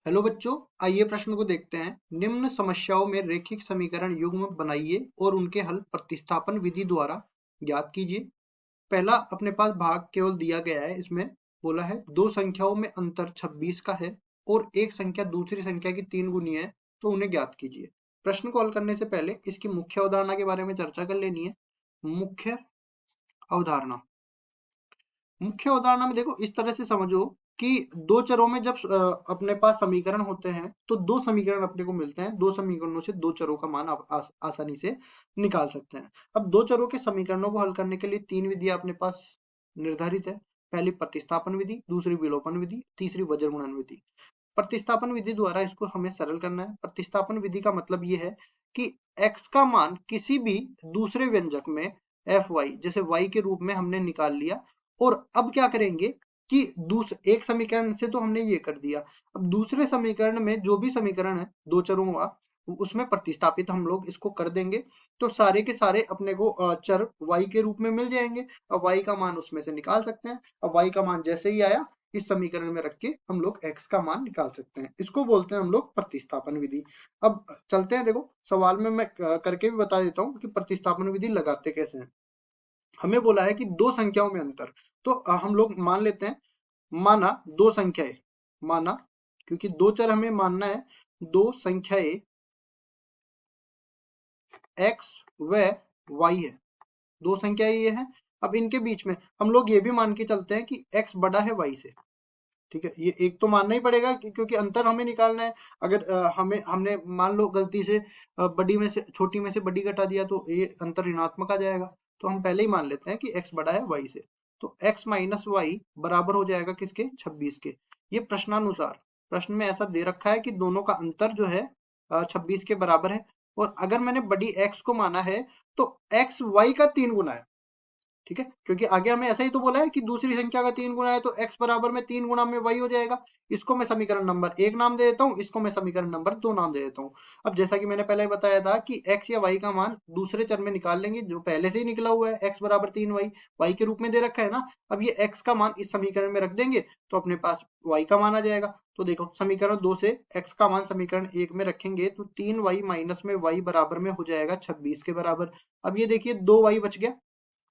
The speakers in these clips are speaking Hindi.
हेलो बच्चों, आइए प्रश्न को देखते हैं। निम्न समस्याओं में रैखिक समीकरण युग्म बनाइए और उनके हल प्रतिस्थापन विधि द्वारा ज्ञात कीजिए। पहला अपने पास भाग केवल दिया गया है। इसमें बोला है दो संख्याओं में अंतर 26 का है और एक संख्या दूसरी संख्या की 3 गुनी है, तो उन्हें ज्ञात कीजिए। प्रश्न को हल करने से पहले इसकी मुख्य अवधारणा के बारे में चर्चा कर लेनी है। मुख्य अवधारणा मुख्य उदाहरण में देखो, इस तरह से समझो कि दो चरों में जब अपने पास समीकरण होते हैं तो दो समीकरण अपने को मिलते हैं। दो समीकरणों से दो चरों का मान आप आसानी से निकाल सकते हैं। अब दो चरों के समीकरणों को हल करने के लिए तीन विधियां अपने पास निर्धारित है। पहली प्रतिस्थापन विधि, दूसरी विलोपन विधि, तीसरी वज्रगुणन विधि। प्रतिस्थापन विधि द्वारा इसको हमें सरल करना है। प्रतिस्थापन विधि का मतलब ये है कि x का मान किसी भी दूसरे व्यंजक में fy, जैसे y के रूप में हमने निकाल लिया। और अब क्या करेंगे कि एक समीकरण से तो हमने ये कर दिया। अब दूसरे समीकरण में जो भी समीकरण है दो चरों का, उसमें प्रतिस्थापित हम लोग इसको कर देंगे, तो सारे के सारे अपने को चर y के रूप में मिल जाएंगे। अब y का मान उसमें से निकाल सकते हैं। अब y का मान जैसे ही आया, इस समीकरण में रख के हम लोग x का मान निकाल सकते हैं। इसको बोलते हैं हम लोग प्रतिस्थापन विधि। अब चलते हैं, देखो सवाल में मैं करके भी बता देता हूँ कि प्रतिस्थापन विधि लगाते कैसे हैं। हमें बोला है कि दो संख्याओं में अंतर, तो हम लोग मान लेते हैं। माना दो संख्याएं, माना क्योंकि दो चर हमें मानना है, दो संख्याएं x व y है। दो संख्याएं ये है। अब इनके बीच में हम लोग ये भी मान के चलते हैं कि x बड़ा है y से। ठीक है, ये एक तो मानना ही पड़ेगा क्योंकि अंतर हमें निकालना है। अगर हमने मान लो गलती से बड़ी में से छोटी में से बड़ी घटा दिया तो ये अंतर ऋणात्मक आ जाएगा। तो हम पहले ही मान लेते हैं कि x बड़ा है y से। तो x माइनस वाई बराबर हो जाएगा किसके, 26 के। ये प्रश्नानुसार, प्रश्न में ऐसा दे रखा है कि दोनों का अंतर जो है 26 के बराबर है। और अगर मैंने बड़ी x को माना है तो x y का 3 गुना है। ठीक है, क्योंकि आगे हमें ऐसा ही तो बोला है कि दूसरी संख्या का 3 गुना है, तो x बराबर में 3 गुना में y हो जाएगा। इसको मैं समीकरण नंबर 1 नाम दे देता हूँ, इसको मैं समीकरण नंबर 2 नाम दे देता हूँ। अब जैसा कि मैंने पहले बताया था कि x या y का मान दूसरे चर में निकाल लेंगे जो पहले से ही निकला हुआ है। x बराबर 3y, y के रूप में दे रखा है ना। अब ये x का मान इस समीकरण में रख देंगे तो अपने पास y का मान आ जाएगा। तो देखो समीकरण 2 से x का मान समीकरण 1 में रखेंगे तो 3y माइनस में y बराबर में हो जाएगा 26 के बराबर। अब ये देखिए 2y बच गया,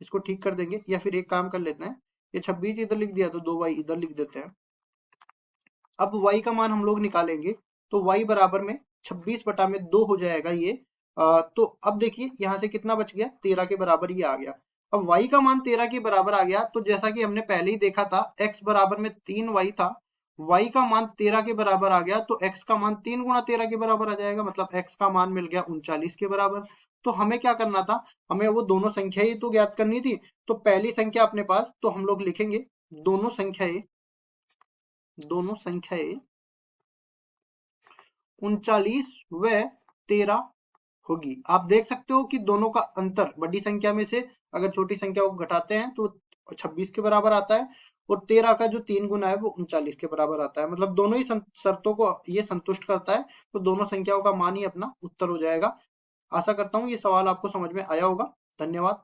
इसको ठीक कर देंगे। या फिर एक काम कर लेते हैं, ये 26 इधर लिख दिया तो 2y इधर लिख देते हैं। अब y का मान हम लोग निकालेंगे तो y बराबर में 26 बटा में 2 हो जाएगा ये। तो अब देखिए यहाँ से कितना बच गया, 13 के बराबर ये आ गया। अब y का मान 13 के बराबर आ गया, तो जैसा कि हमने पहले ही देखा था x बराबर में 3y था, y का मान 13 के बराबर आ गया, तो x का मान 3 गुना 13 के बराबर आ जाएगा। मतलब x का मान मिल गया 39 के बराबर। तो हमें क्या करना था, हमें वो दोनों संख्या ही तो ज्ञात करनी थी। तो पहली संख्या अपने पास, तो हम लोग लिखेंगे दोनों संख्याएं, दोनों संख्याएं 39 व 13 होगी। आप देख सकते हो कि दोनों का अंतर बड़ी संख्या में से अगर छोटी संख्या को घटाते हैं तो 26 के बराबर आता है, और 13 का जो 3 गुना है वो 39 के बराबर आता है। मतलब दोनों ही शर्तों को ये संतुष्ट करता है, तो दोनों संख्याओं का मान ही अपना उत्तर हो जाएगा। आशा करता हूँ ये सवाल आपको समझ में आया होगा। धन्यवाद।